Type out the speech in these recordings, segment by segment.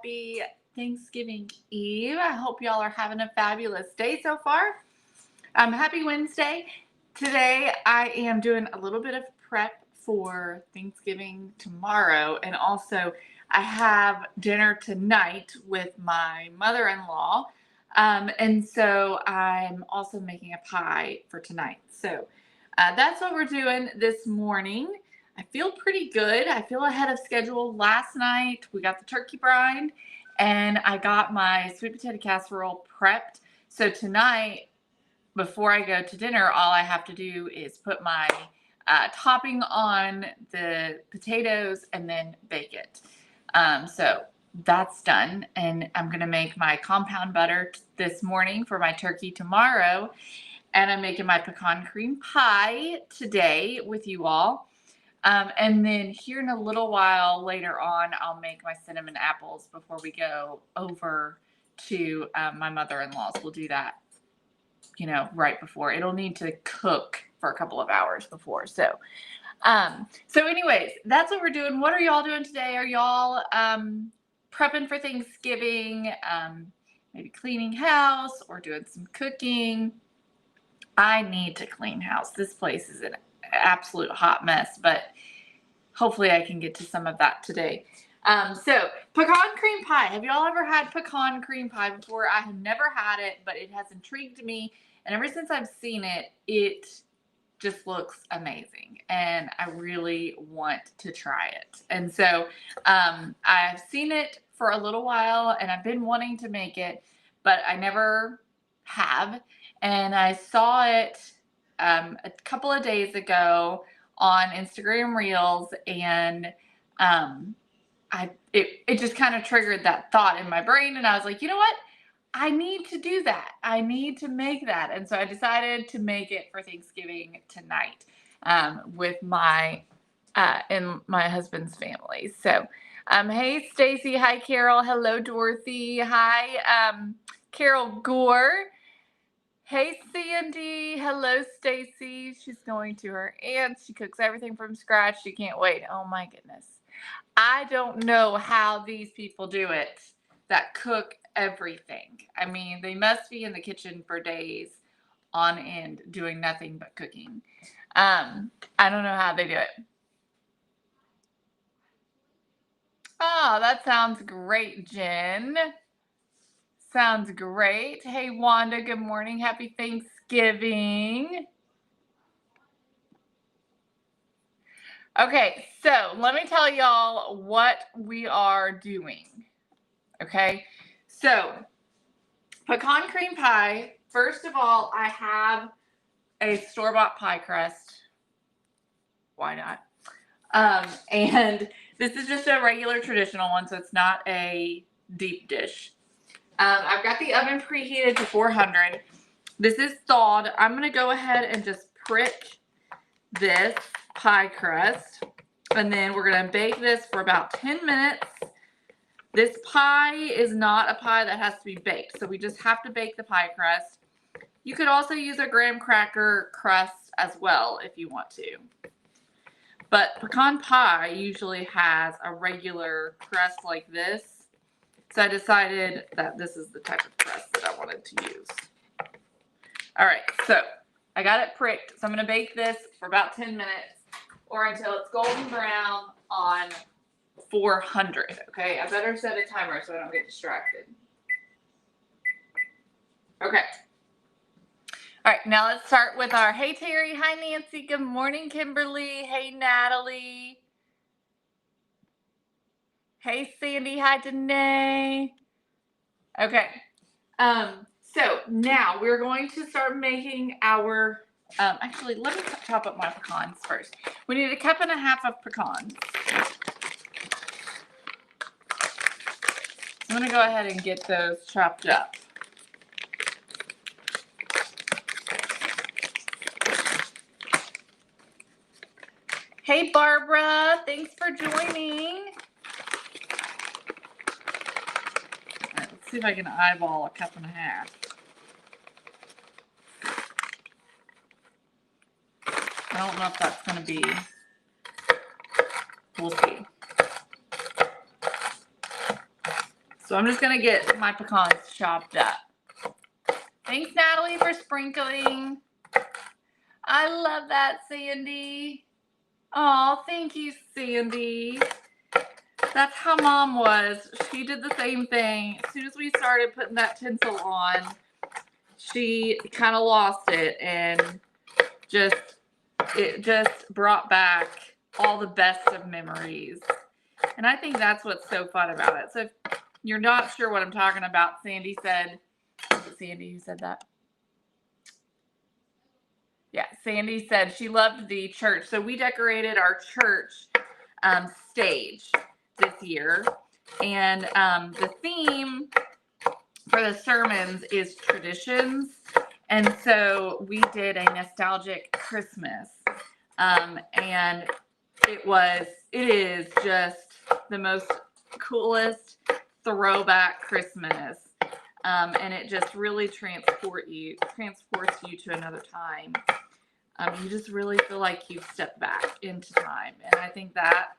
Happy Thanksgiving Eve. I hope y'all are having a fabulous day so far. Happy Wednesday. Today I am doing a little bit of prep for Thanksgiving tomorrow, and also I have dinner tonight with my mother-in-law. And so I'm also making a pie for tonight. So that's what we're doing this morning. I feel pretty good. I feel ahead of schedule. Last night we got the turkey brined and I got my sweet potato casserole prepped. So tonight, before I go to dinner, all I have to do is put my topping on the potatoes and then bake it. So that's done. And I'm going to make my compound butter this morning for my turkey tomorrow. And I'm making my pecan cream pie today with you all. And then here in a little while later on, I'll make my cinnamon apples before we go over to my mother-in-law's. We'll do that, right before. It'll need to cook for a couple of hours before. So anyways, that's what we're doing. What are y'all doing today? Are y'all prepping for Thanksgiving? Maybe cleaning house or doing some cooking? I need to clean house. This place is an absolute hot mess, but hopefully I can get to some of that today. So pecan cream pie. Have y'all ever had pecan cream pie before? I have never had it, but it has intrigued me. And ever since I've seen it, it just looks amazing. And I really want to try it. And so I've seen it for a little while and I've been wanting to make it, but I never have. And I saw it a couple of days ago on Instagram Reels, and it just kind of triggered that thought in my brain, and I was like, you know what? I need to do that. I need to make that. And so I decided to make it for Thanksgiving tonight with my and my husband's family. So hey Stacy, hi Carol, hello Dorothy, hi Carol Gore. Hey Sandy, hello Stacy. She's going to her aunt's. She cooks everything from scratch. She can't wait. Oh my goodness. I don't know how these people do it that cook everything. I mean, they must be in the kitchen for days on end doing nothing but cooking. I don't know how they do it. Oh, that sounds great, Jen. Sounds great. Hey, Wanda, good morning. Happy Thanksgiving. Okay, so let me tell y'all what we are doing. Okay, so pecan cream pie. First of all, I have a store-bought pie crust. Why not? And this is just a regular traditional one, so it's not a deep dish. I've got the oven preheated to 400. This is thawed. I'm going to go ahead and just prick this pie crust, and then we're going to bake this for about 10 minutes. This pie is not a pie that has to be baked, so we just have to bake the pie crust. You could also use a graham cracker crust as well if you want to. But pecan pie usually has a regular crust like this. So I decided that this is the type of crust that I wanted to use. All right, so I got it pricked. So I'm going to bake this for about 10 minutes or until it's golden brown on 400. Okay, I better set a timer so I don't get distracted. Okay. All right, now let's start with our, hey Terry, hi Nancy, good morning Kimberly, hey Natalie. Hey, Sandy. Hi, Danae. Okay. So now we're going to start making our, actually, let me chop up my pecans first. We need 1.5 cups of pecans. I'm going to go ahead and get those chopped up. Hey, Barbara. Thanks for joining. See if I can eyeball 1.5 cups. I don't know if that's going to be, we'll see. So I'm just going to get my pecans chopped up. Thanks, Natalie, for sprinkling. I love that, Sandy. Oh, thank you, Sandy. That's how Mom was. She did the same thing. As soon as we started putting that tinsel on, she kind of lost it, and it just brought back all the best of memories. And I think that's what's so fun about it. So if you're not sure what I'm talking about, Sandy said, was it Sandy who said that? Yeah, Sandy said she loved the church. So we decorated our church stage this year. And the theme for the sermons is traditions. And so we did a nostalgic Christmas. And it is just the most coolest throwback Christmas. And it just really transports you to another time. You just really feel like you've stepped back into time. And I think that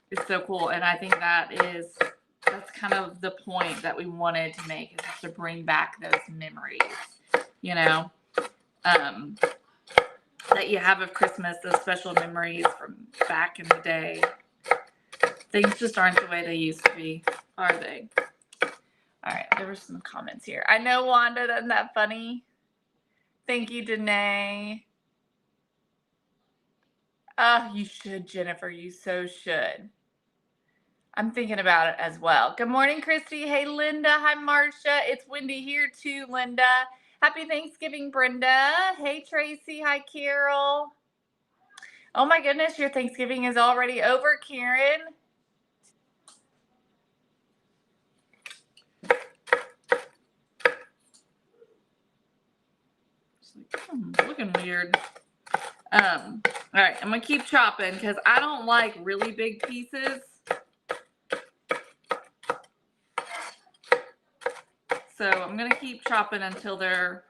is so cool. And I think that's kind of the point that we wanted to make, is just to bring back those memories, you know, that you have of Christmas, those special memories from back in the day. Things just aren't the way they used to be, are they? All right, there were some comments here. I know, Wanda, isn't that funny? Thank you, Danae. Oh, you should, Jennifer. You so should. I'm thinking about it as well. Good morning, Christy. Hey, Linda. Hi, Marcia. It's windy here too, Linda. Happy Thanksgiving, Brenda. Hey, Tracy. Hi, Carol. Oh my goodness, your Thanksgiving is already over, Karen. Looking weird. All right, I'm gonna keep chopping because I don't like really big pieces. So I'm gonna keep chopping until they're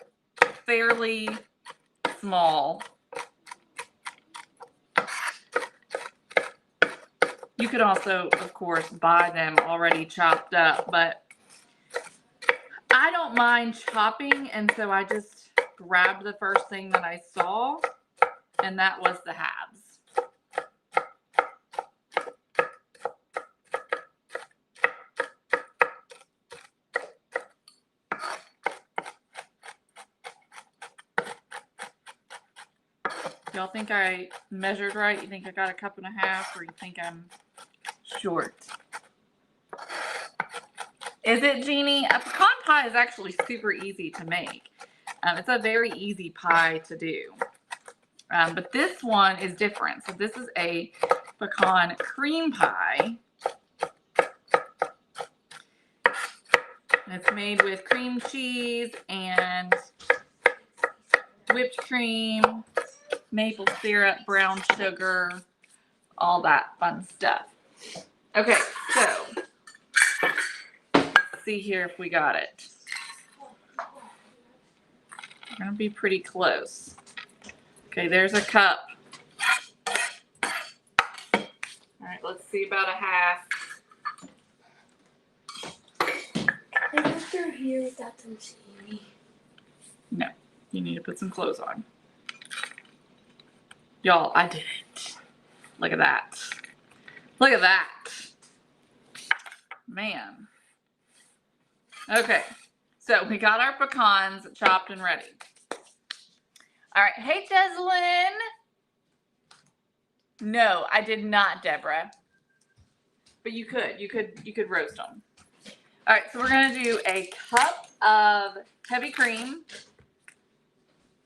fairly small. You could also, of course, buy them already chopped up, but I don't mind chopping, and so I just grabbed the first thing that I saw, and that was the halves. Y'all think I measured right? You think I got a cup and a half, or you think I'm short? Is it, Jeannie? A pecan pie is actually super easy to make. It's a very easy pie to do. But this one is different. So this is a pecan cream pie. And it's made with cream cheese and whipped cream, maple syrup, brown sugar, all that fun stuff. Okay, so let's see here if we got it. We're gonna be pretty close. Okay, there's a cup. All right, let's see about a half. I left her here without them seeing me. No, you need to put some clothes on. Y'all, I did it. Look at that. Look at that. Man. Okay, so we got our pecans chopped and ready. All right, hey, Deslyn. No, I did not, Deborah. But you could roast them. All right, so we're gonna do a cup of heavy cream.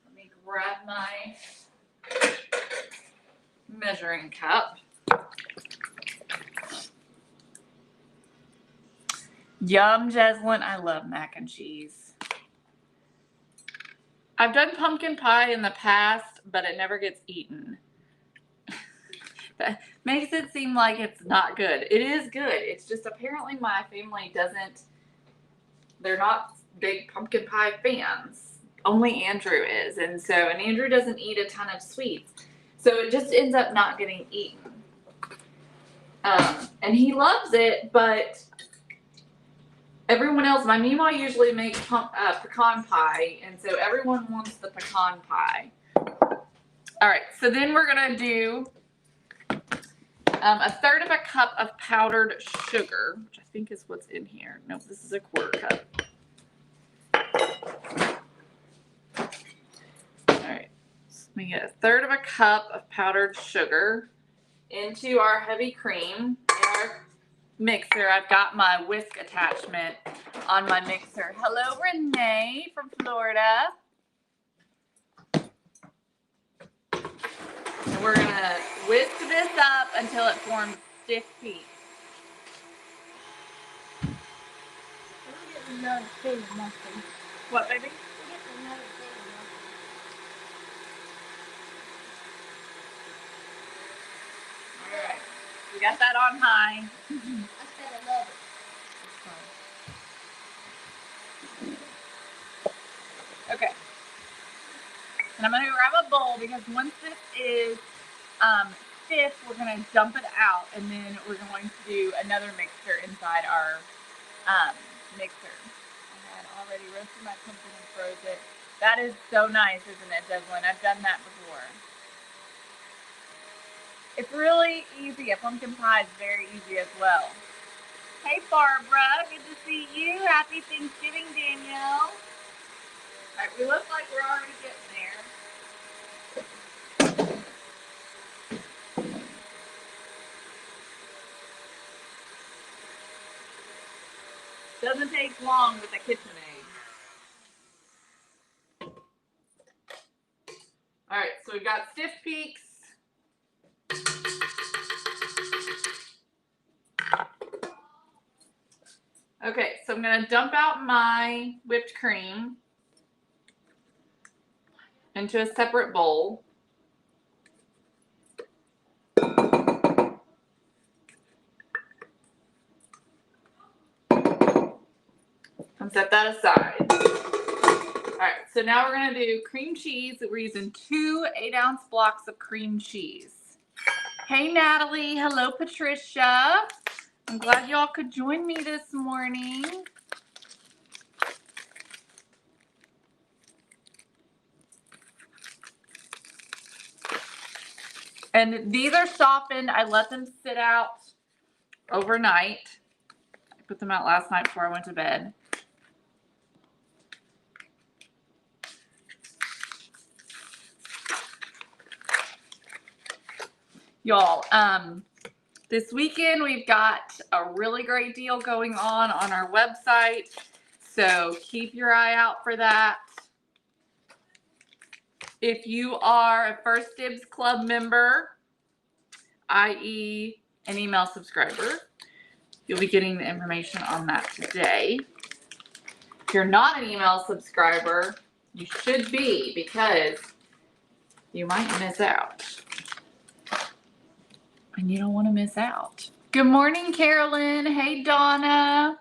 Let me grab my measuring cup. Yum, Jeslyn. I love mac and cheese. I've done pumpkin pie in the past, but it never gets eaten. That makes it seem like it's not good. It is good. It's just apparently my family they're not big pumpkin pie fans. Only Andrew is. And Andrew doesn't eat a ton of sweets. So it just ends up not getting eaten. And he loves it, but Danielle's, my Mima usually makes pecan pie, and so everyone wants the pecan pie. All right, so then we're gonna do a third of a cup of powdered sugar, which I think is what's in here. Nope, this is a quarter cup. All right, so we get a third of a cup of powdered sugar into our heavy cream in our mixer. I've got my whisk attachment on my mixer. Hello, Renee from Florida. And we're gonna whisk this up until it forms stiff peaks. What, baby? All right, we got that on high. Okay. And I'm gonna grab a bowl because once this is stiff, we're gonna dump it out, and then we're going to do another mixture inside our mixer. I had already roasted my pumpkin and froze it. That is so nice, isn't it, Devlin? I've done that before. It's really easy. A pumpkin pie is very easy as well. Hey, Barbara. Good to see you. Happy Thanksgiving, Danielle. All right, we look like we're already getting there. Doesn't take long with a KitchenAid. All right, so we've got stiff peaks. Okay, so I'm gonna dump out my whipped cream into a separate bowl. And set that aside. All right, so now we're gonna do cream cheese. We're using 2 8-ounce blocks of cream cheese. Hey, Natalie. Hello, Patricia. I'm glad y'all could join me this morning. And these are softened. I let them sit out overnight. I put them out last night before I went to bed. Y'all, this weekend we've got a really great deal going on our website. So keep your eye out for that. If you are a First Dibs Club member, i.e. an email subscriber, you'll be getting the information on that today. If you're not an email subscriber, you should be, because you might miss out. And you don't want to miss out. Good morning, Carolyn. Hey, Donna.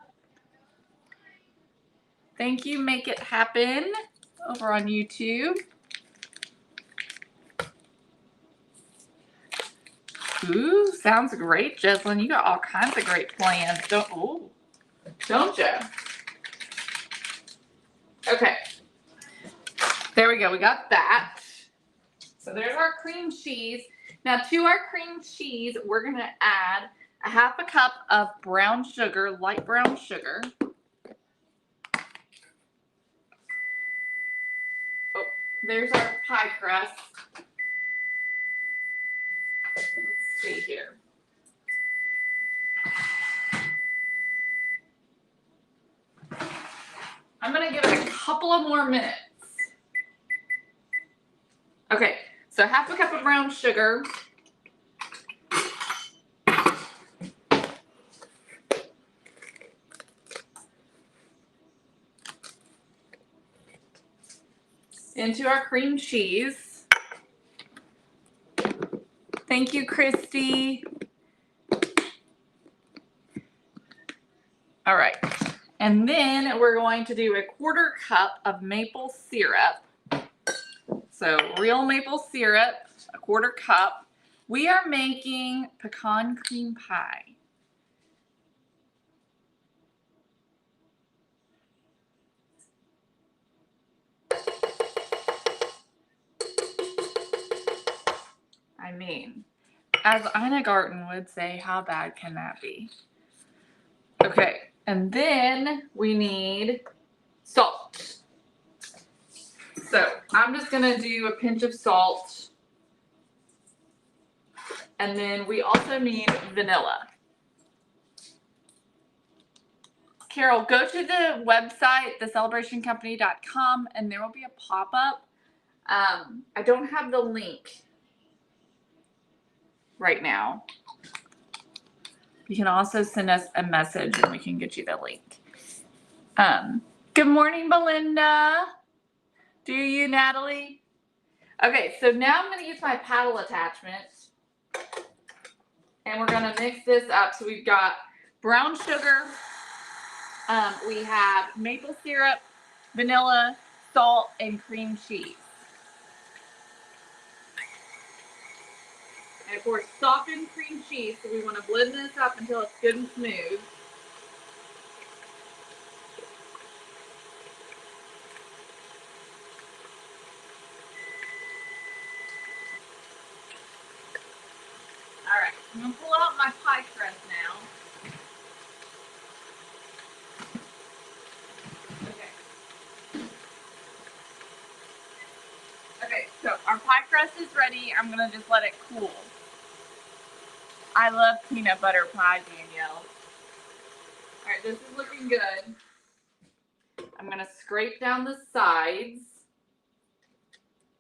Thank you, Make It Happen, over on YouTube. Ooh, sounds great, Jeslyn. You got all kinds of great plans, don't you? Okay. There we go. We got that. So there's our cream cheese. Now to our cream cheese, we're going to add a 1/2 cup of brown sugar, light brown sugar. Oh, there's our pie crust. Let's see here. I'm going to give it a couple of more minutes. Okay, so 1/2 cup of brown sugar. Into our cream cheese. Thank you, Christy. All right, and then we're going to do a 1/4 cup of maple syrup. So real maple syrup, a 1/4 cup. We are making pecan cream pie. I mean, as Ina Garten would say, how bad can that be? Okay, and then we need salt. So I'm just gonna do a pinch of salt. And then we also need vanilla. Carol, go to the website, thecelebrationcompany.com, and there will be a pop-up. I don't have the link right now. You can also send us a message and we can get you the link. Good morning, Belinda. Do you, Natalie? Okay, so now I'm going to use my paddle attachment. And we're going to mix this up. So we've got brown sugar. We have maple syrup, vanilla, salt, and cream cheese. And of course, softened cream cheese. So we want to blend this up until it's good and smooth. All right, I'm going to pull out my pie crust now. Okay, so our pie crust is ready. I'm going to just let it cool. I love peanut butter pie, Danielle. All right, this is looking good. I'm going to scrape down the sides.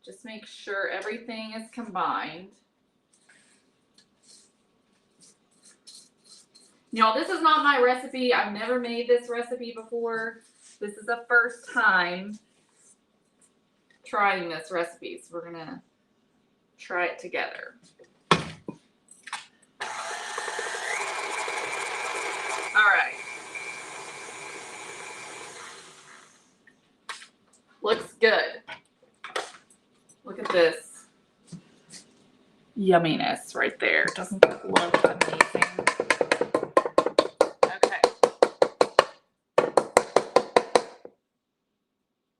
Just make sure everything is combined. Y'all, this is not my recipe. I've never made this recipe before. This is the first time trying this recipe, so we're going to try it together. All right. Looks good. Look at this yumminess right there. Doesn't that look amazing? Okay.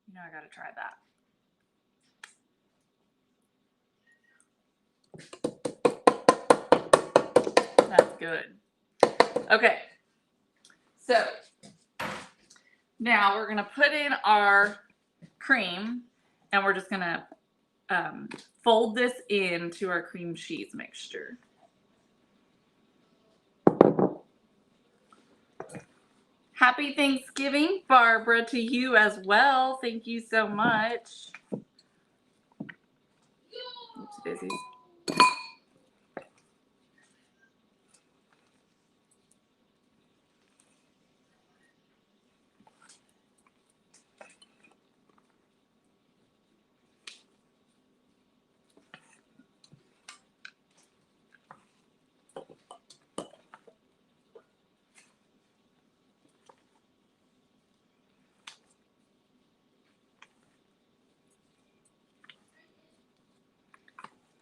You know I gotta try that. That's good. Okay. So now we're gonna put in our cream and we're just gonna fold this into our cream cheese mixture. Happy Thanksgiving, Barbara, to you as well. Thank you so much. Oops, daisies.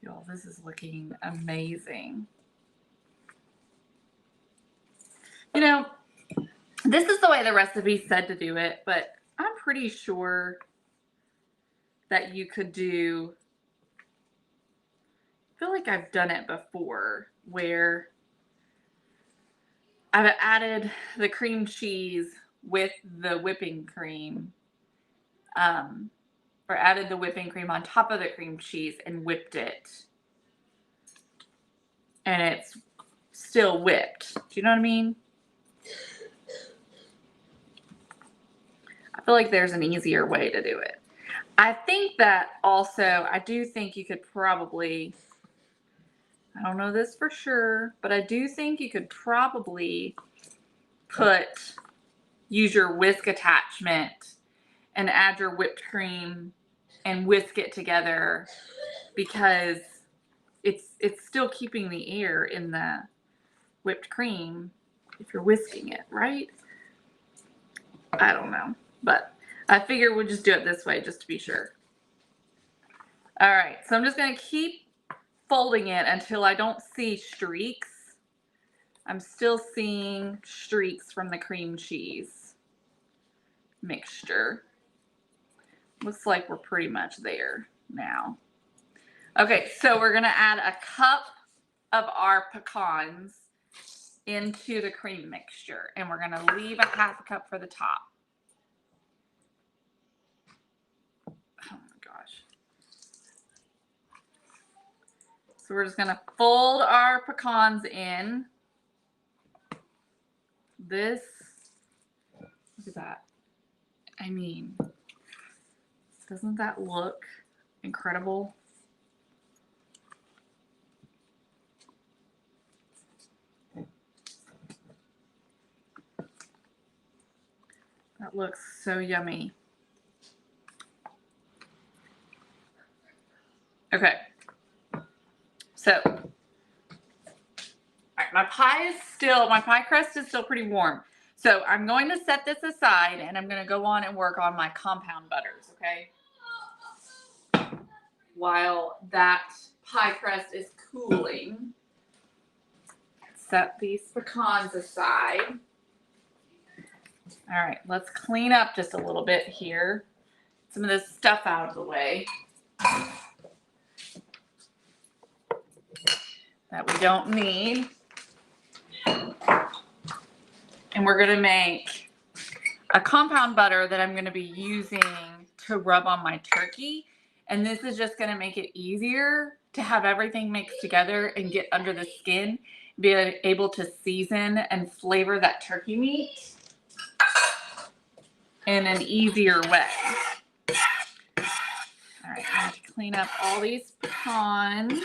Y'all, this is looking amazing. You know, this is the way the recipe said to do it, but I'm pretty sure that you could do, I feel like I've done it before, where I've added the cream cheese with the whipping cream, or added the whipping cream on top of the cream cheese and whipped it. And it's still whipped. Do you know what I mean? I feel like there's an easier way to do it. I think that also, I do think you could probably, I don't know this for sure, but I do think you could probably use your whisk attachment and add your whipped cream and whisk it together, because it's still keeping the air in the whipped cream if you're whisking it, right? I don't know, but I figure we'll just do it this way just to be sure. All right, so I'm just going to keep folding it until I don't see streaks. I'm still seeing streaks from the cream cheese mixture. Looks like we're pretty much there now. Okay, so we're gonna add a cup of our pecans into the cream mixture, and we're gonna leave a half a cup for the top. Oh my gosh. So we're just gonna fold our pecans in. This, look at that. I mean, doesn't that look incredible? That looks so yummy. Okay. So, all right, my pie crust is still pretty warm. So I'm going to set this aside and I'm going to go on and work on my compound butters, okay? While that pie crust is cooling, set these pecans aside. All right, let's clean up just a little bit here. Some of this stuff out of the way that we don't need. And we're gonna make a compound butter that I'm gonna be using to rub on my turkey. And this is just gonna make it easier to have everything mixed together and get under the skin, be able to season and flavor that turkey meat in an easier way. All right, I have to clean up all these pecans.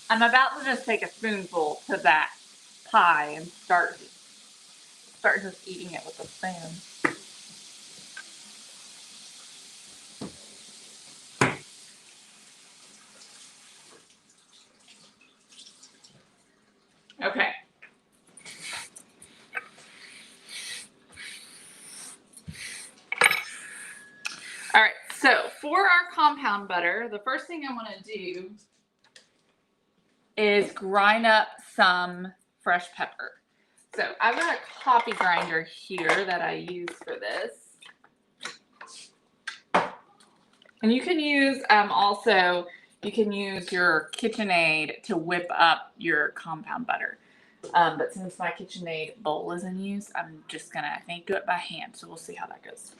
I'm about to just take a spoonful to that pie and start just eating it with a spoon. Okay. All right, so for our compound butter, the first thing I want to do is grind up some fresh pepper. So I've got a coffee grinder here that I use for this. And you can use you can use your KitchenAid to whip up your compound butter. But since my KitchenAid bowl is in use, I'm just gonna, I think, do it by hand. So we'll see how that goes.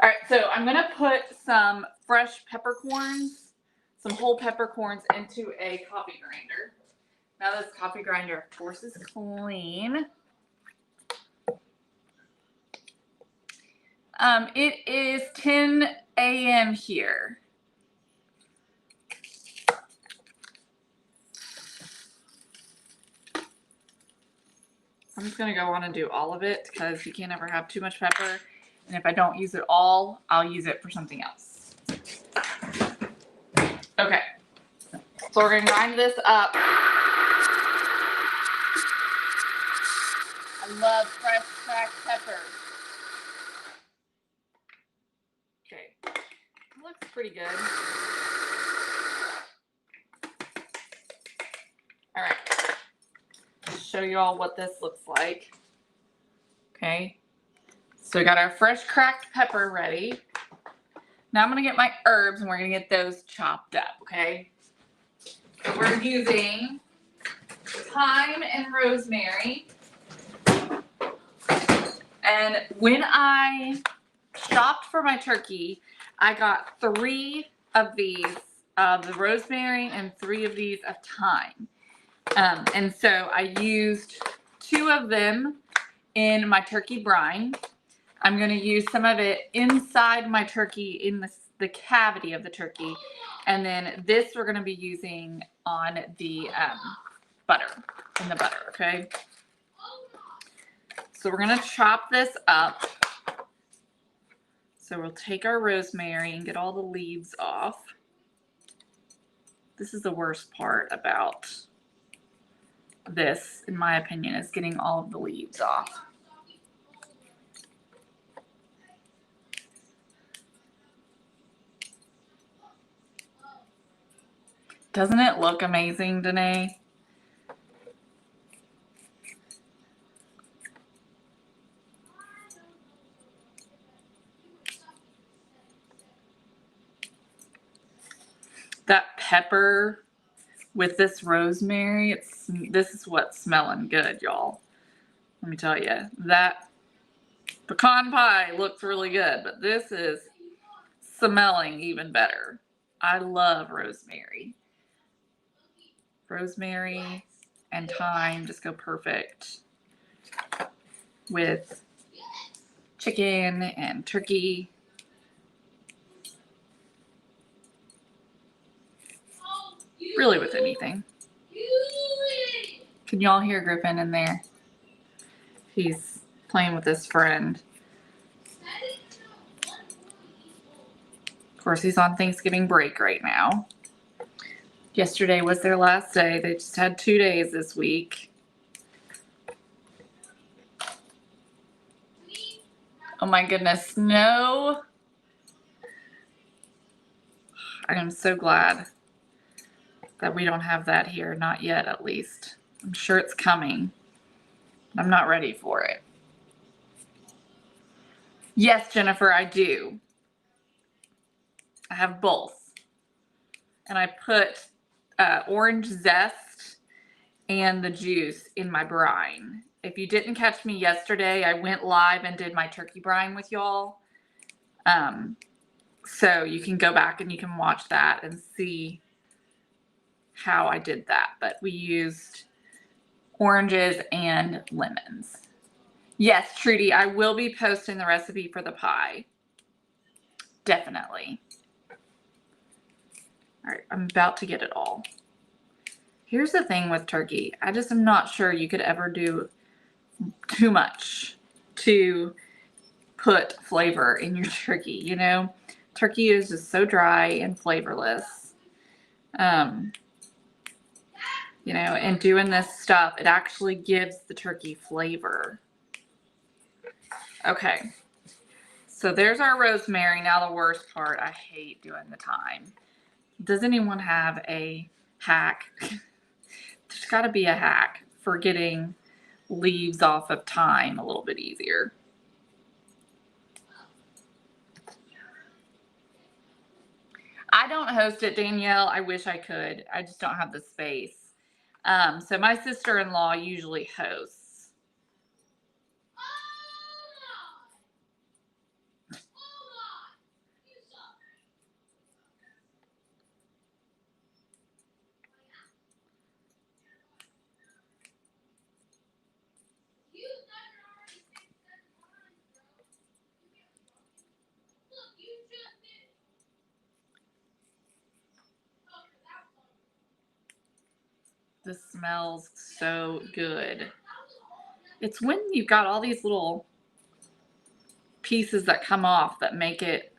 All right, so I'm gonna put some fresh peppercorns, some whole peppercorns into a coffee grinder. Now this coffee grinder, of course, is clean. It is 10 a.m. here. I'm just gonna go on and do all of it because you can't ever have too much pepper. And if I don't use it all, I'll use it for something else. Okay, so we're gonna grind this up. I love fresh cracked pepper. Okay, looks pretty good. All right, show you all what this looks like. Okay, so we got our fresh cracked pepper ready. Now I'm gonna get my herbs and we're gonna get those chopped up, okay? So we're using thyme and rosemary. And when I shopped for my turkey, I got 3 of these of the rosemary and 3 of these of thyme. And so I used 2 of them in my turkey brine. I'm going to use some of it inside my turkey in the cavity of the turkey. And then this we're going to be using on the butter, in the butter, okay? So we're going to chop this up. So we'll take our rosemary and get all the leaves off. This is the worst part about this, in my opinion, is getting all of the leaves off. Doesn't it look amazing, Danae? That pepper with this rosemary, this is what's smelling good, y'all. Let me tell you, that pecan pie looks really good, but this is smelling even better. I love rosemary. Rosemary and thyme just go perfect with chicken and turkey. Really with anything. Can y'all hear Griffin in there? He's playing with his friend. Of course, he's on Thanksgiving break right now. Yesterday was their last day. They just had 2 days this week. Oh my goodness, no. I am so glad that we don't have that here. Not yet, at least. I'm sure it's coming. I'm not ready for it. Yes, Jennifer, I do. I have both. And I put orange zest and the juice in my brine. If you didn't catch me yesterday, I went live and did my turkey brine with y'all. So you can go back and you can watch that and see how I did that. But we used oranges and lemons. Yes, Trudy, I will be posting the recipe for the pie. Definitely. All right, I'm about to get it all. Here's the thing with turkey. I just am not sure you could ever do too much to put flavor in your turkey, you know? Turkey is just so dry and flavorless. You know, and doing this stuff, it actually gives the turkey flavor. Okay. So there's our rosemary. Now the worst part, I hate doing the thyme. Does anyone have a hack? There's got to be a hack for getting leaves off of thyme a little bit easier. I don't host it, Danielle. I wish I could. I just don't have the space. So my sister-in-law usually hosts. This smells so good. It's when you've got all these little pieces that come off that make it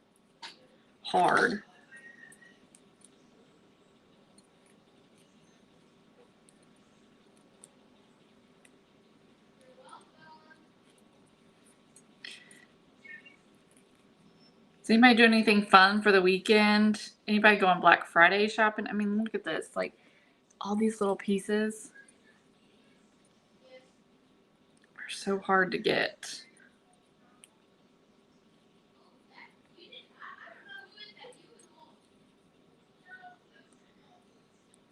hard. Does anybody do anything fun for the weekend? Anybody go on Black Friday shopping? I mean, look at this. Like, all these little pieces are so hard to get.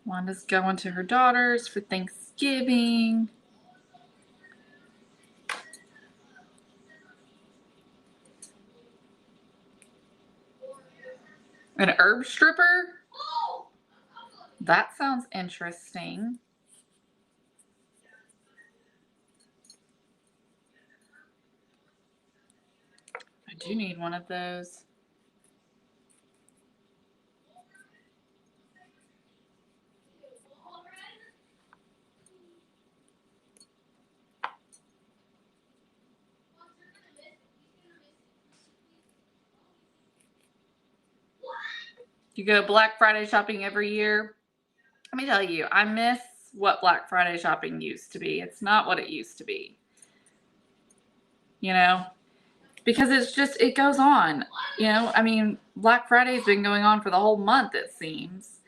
Wanda's going to her daughter's for Thanksgiving. An herb stripper? That sounds interesting. I do need one of those. You go Black Friday shopping every year. Let me tell you, I miss what Black Friday shopping used to be. It's not what it used to be. You know? Because it's just, it goes on. You know, I mean, Black Friday's been going on for the whole month, it seems.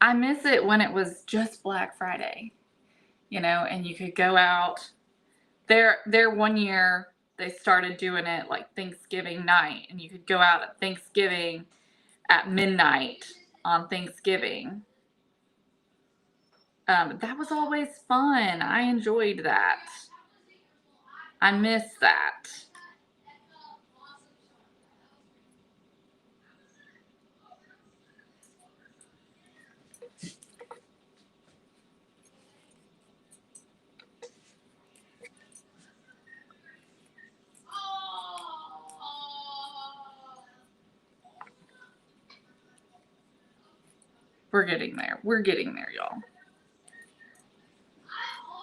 I miss it when it was just Black Friday, you know, and you could go out. There one year they started doing it like Thanksgiving night, and you could go out at Thanksgiving at midnight on Thanksgiving. That was always fun. I enjoyed that. I miss that. We're getting there. We're getting there, y'all.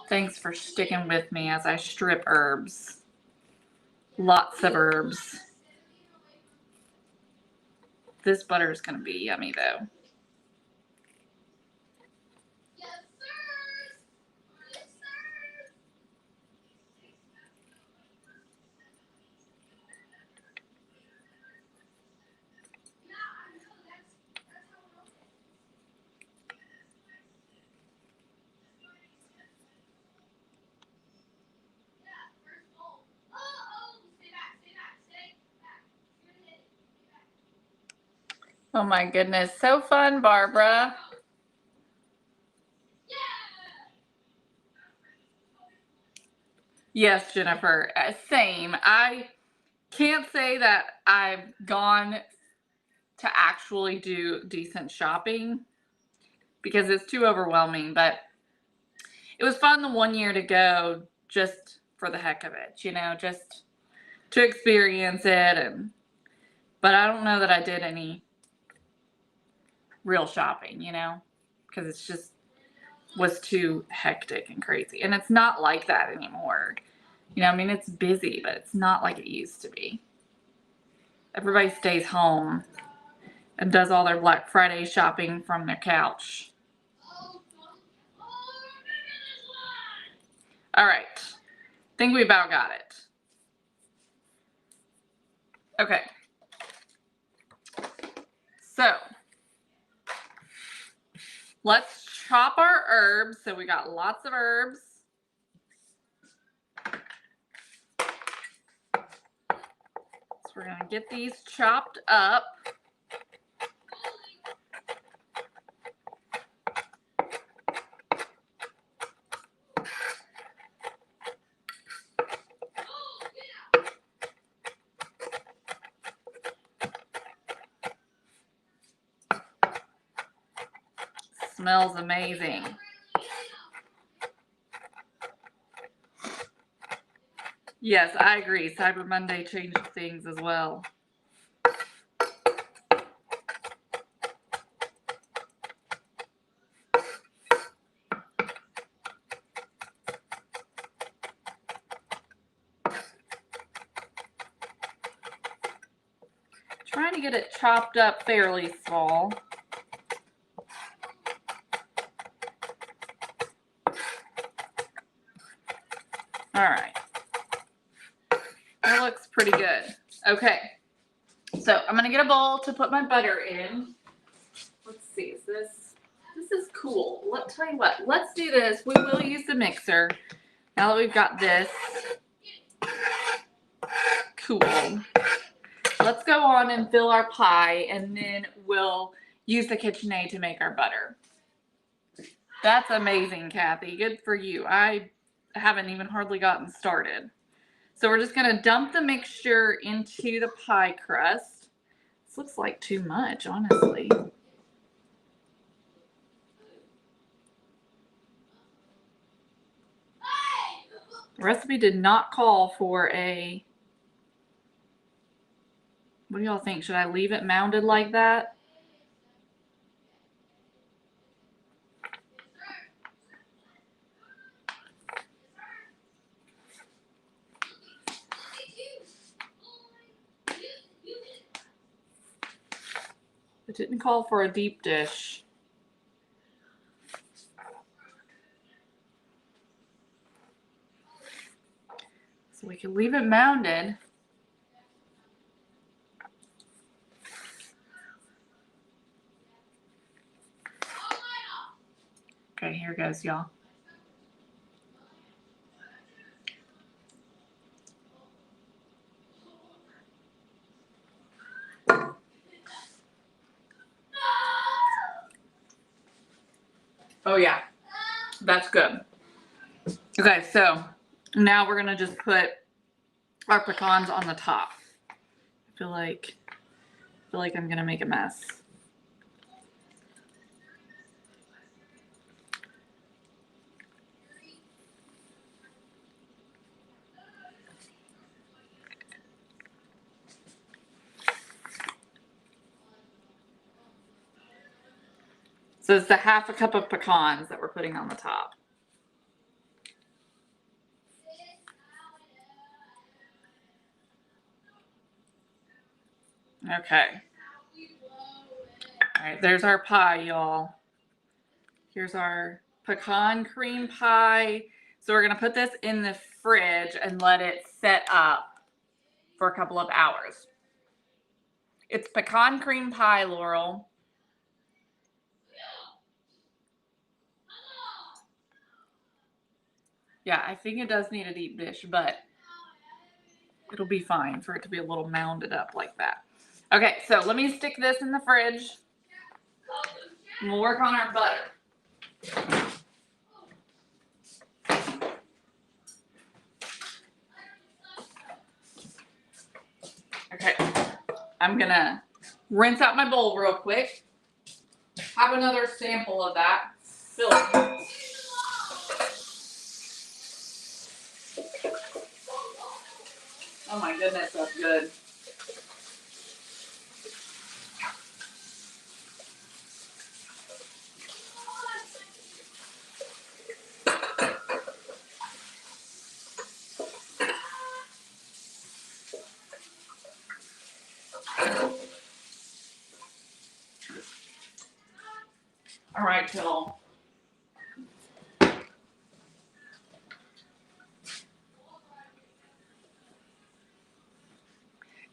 Thanks for sticking with me as I strip herbs. Lots of herbs. This butter is going to be yummy, though. Oh my goodness, so fun, Barbara. Yes, Jennifer, same. I can't say that I've gone to actually do decent shopping because it's too overwhelming, but it was fun the one year to go just for the heck of it, you know, just to experience it. But I don't know that I did any real shopping, you know, because it's just was too hectic and crazy. And it's not like that anymore. You know, I mean, it's busy, but it's not like it used to be. Everybody stays home and does all their Black Friday shopping from their couch. All right. Think we about got it. Okay. So let's chop our herbs. So we got lots of herbs. So we're going to get these chopped up. Smells amazing. Yes, I agree. Cyber Monday changed things as well. Trying to get it chopped up fairly small. All right. That looks pretty good. Okay. So I'm going to get a bowl to put my butter in. Let's see. Is this is cool. Let's tell you what. Let's do this. We will use the mixer. Now that we've got this cool. Let's go on and fill our pie, and then we'll use the KitchenAid to make our butter. That's amazing, Kathy. Good for you. I haven't even hardly gotten started. So we're just going to dump the mixture into the pie crust. This looks like too much, honestly. The recipe did not call for a... What do y'all think? Should I leave it mounded like that? It didn't call for a deep dish. So we can leave it mounded. goes, y'all. Oh yeah, that's good. Okay, so now we're gonna just put our pecans on the top. I feel like I'm gonna make a mess. So it's the half a cup of pecans that we're putting on the top. Okay. All right, there's our pie, y'all. Here's our pecan cream pie. So we're gonna put this in the fridge and let it set up for a couple of hours. It's pecan cream pie, Laurel. Yeah, I think it does need a deep dish, but it'll be fine for it to be a little mounded up like that. Okay, so let me stick this in the fridge. And we'll work on our butter. Okay, I'm gonna rinse out my bowl real quick. Have another sample of that. Fill it. Oh my goodness, that's good. All right, y'all.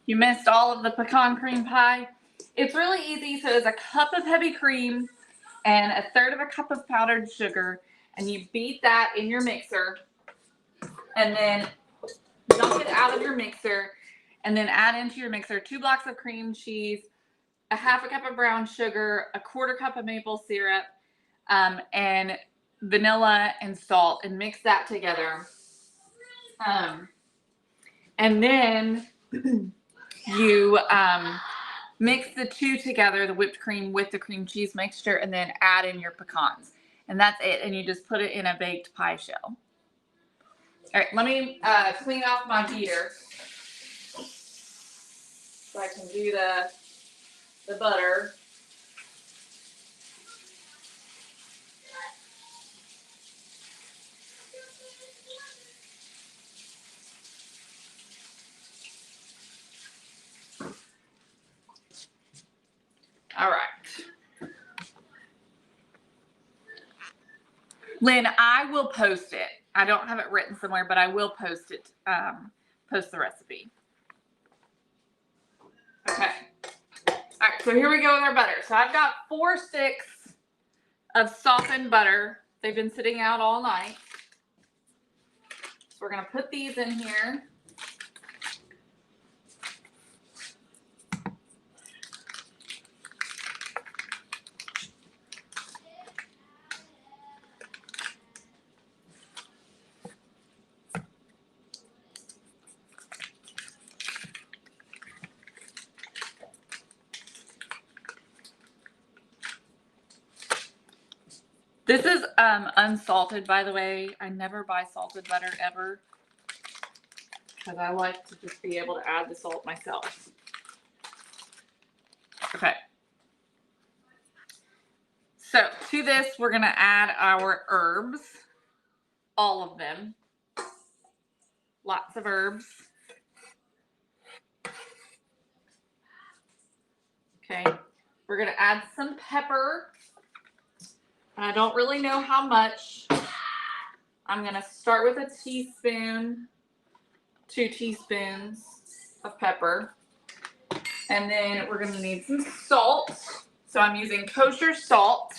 You missed all of the pecan cream pie. It's really easy. So it's a cup of heavy cream and a third of a cup of powdered sugar, and you beat that in your mixer, and then dump it out of your mixer, and then add into your mixer 2 blocks of cream cheese, a half a cup of brown sugar, a quarter cup of maple syrup, and vanilla and salt, and mix that together. And then you mix the two together, the whipped cream with the cream cheese mixture, and then add in your pecans. And that's it. And you just put it in a baked pie shell. All right, let me clean off my beater so I can do the butter. All right. Lynn, I will post it. I don't have it written somewhere, but I will post it, post the recipe. Okay. All right, so here we go with our butter. So I've got 4 sticks of softened butter. They've been sitting out all night. So we're gonna put these in here. This is unsalted, by the way. I never buy salted butter ever because I like to just be able to add the salt myself. Okay. So to this, we're gonna add our herbs, all of them. Lots of herbs. Okay. We're gonna add some pepper. I don't really know how much. I'm gonna start with a teaspoon, 2 teaspoons of pepper. And then we're gonna need some salt. So I'm using kosher salt.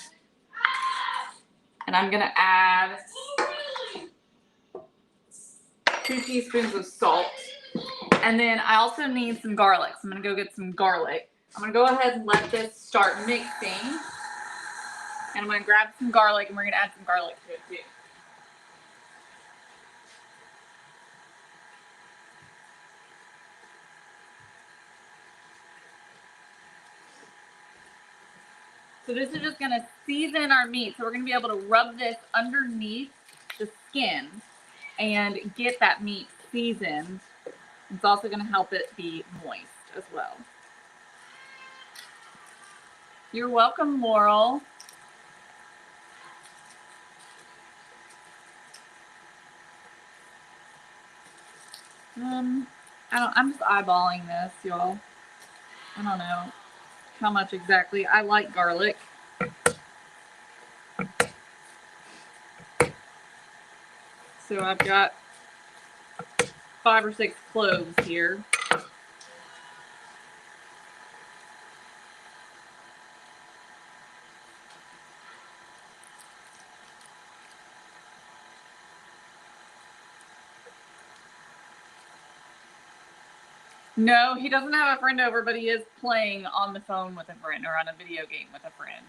And I'm gonna add 2 teaspoons of salt. And then I also need some garlic. So I'm gonna go get some garlic. I'm gonna go ahead and let this start mixing. And I'm gonna grab some garlic and we're gonna add some garlic to it too. So this is just gonna season our meat. So we're gonna be able to rub this underneath the skin and get that meat seasoned. It's also gonna help it be moist as well. You're welcome, Laurel. I'm just eyeballing this, y'all. I don't know how much exactly. I like garlic. So I've got 5 or 6 cloves here. No, he doesn't have a friend over, but he is playing on the phone with a friend or on a video game with a friend.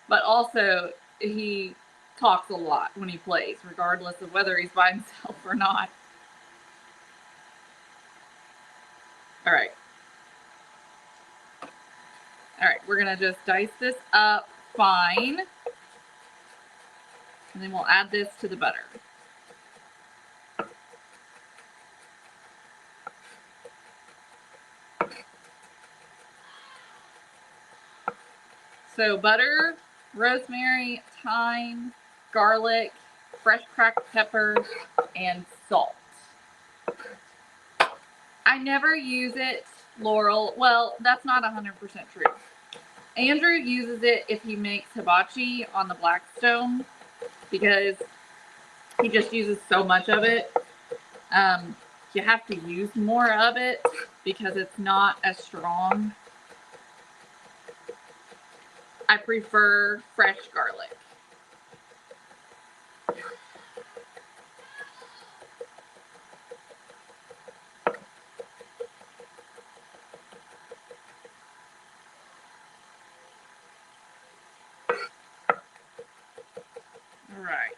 But also, he talks a lot when he plays, regardless of whether he's by himself or not. All right. All right, we're gonna just dice this up fine. And then we'll add this to the butter. So butter, rosemary, thyme, garlic, fresh cracked pepper, and salt. I never use it, Laurel. Well, that's not 100% true. Andrew uses it if he makes hibachi on the Blackstone because he just uses so much of it. You have to use more of it because it's not as strong. I prefer fresh garlic. All right,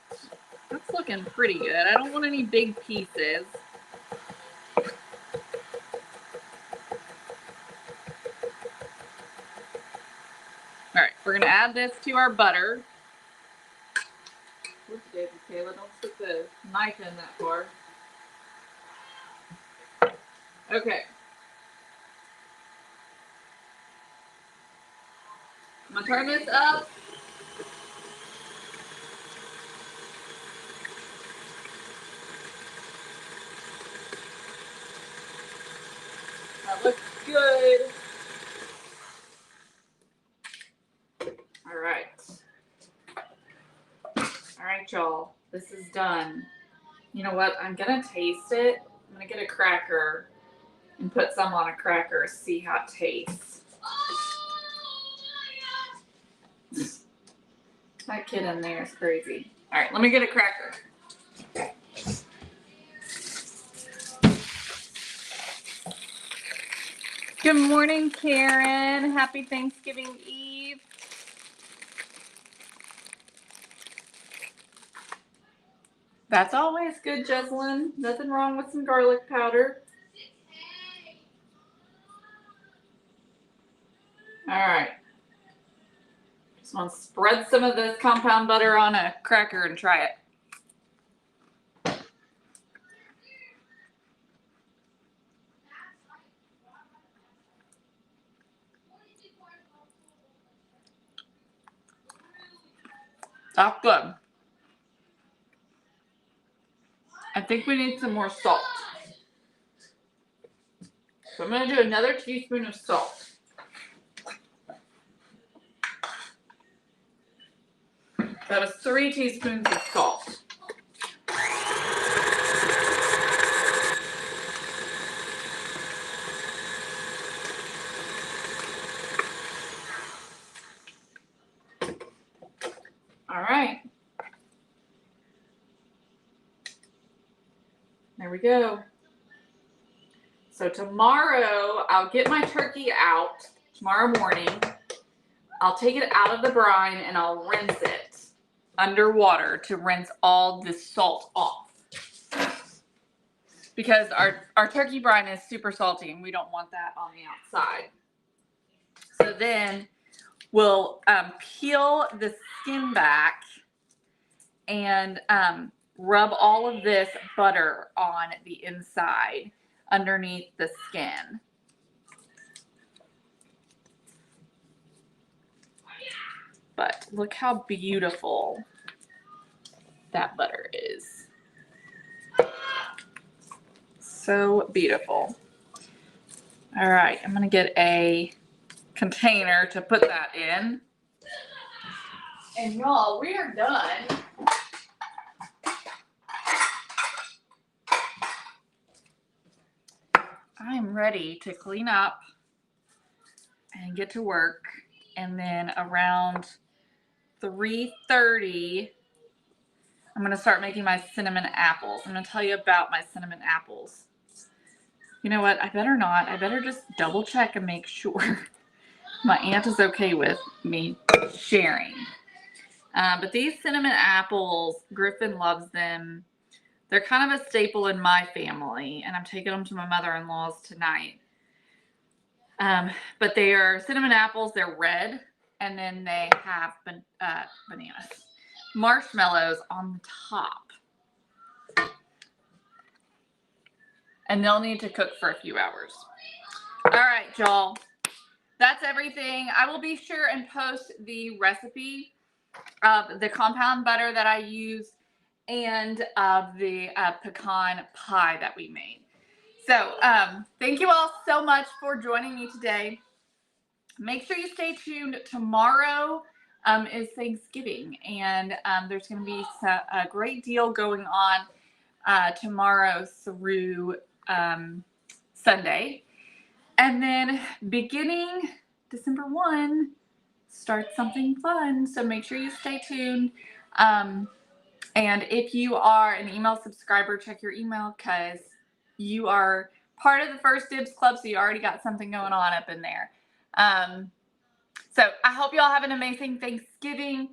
that's looking pretty good. I don't want any big pieces. All right, we're gonna add this to our butter. What's David, Kayla? Don't stick the knife in that far. Okay. I'm gonna turn this up. That looks good. All right. All right, y'all. This is done. You know what? I'm gonna taste it. I'm gonna get a cracker and put some on a cracker, see how it tastes. That kid in there is crazy. All right, let me get a cracker. Good morning, Karen. Happy Thanksgiving Eve. That's always good, Jeslyn. Nothing wrong with some garlic powder. All right. Just want to spread some of this compound butter on a cracker and try it. That's good. I think we need some more salt. So I'm going to do another teaspoon of salt. That was 3 teaspoons of salt. All right. There we go. So tomorrow I'll get my turkey out tomorrow morning. I'll take it out of the brine and I'll rinse it underwater to rinse all the salt off. Because our turkey brine is super salty and we don't want that on the outside. So then we'll peel the skin back and rub all of this butter on the inside underneath the skin. But look how beautiful that butter is. So beautiful. All right, I'm gonna get a container to put that in. And y'all, we are done. I'm ready to clean up and get to work. And then around 3:30, I'm gonna start making my cinnamon apples. I'm gonna tell you about my cinnamon apples. You know what? I better not. I better just double check and make sure my aunt is okay with me sharing. But these cinnamon apples, Griffin loves them. They're kind of a staple in my family, and I'm taking them to my mother-in-law's tonight. But they are cinnamon apples. They're red, and then they have bananas, marshmallows on the top. And they'll need to cook for a few hours. All right, y'all. That's everything. I will be sure and post the recipe of the compound butter that I used and of the pecan pie that we made. So thank you all so much for joining me today. Make sure you stay tuned. Tomorrow is Thanksgiving, and there's going to be a great deal going on tomorrow through Sunday. And then beginning December 1, start something fun. So make sure you stay tuned. And if you are an email subscriber, check your email because you are part of the First Dibs Club. So you already got something going on up in there. So I hope you all have an amazing Thanksgiving.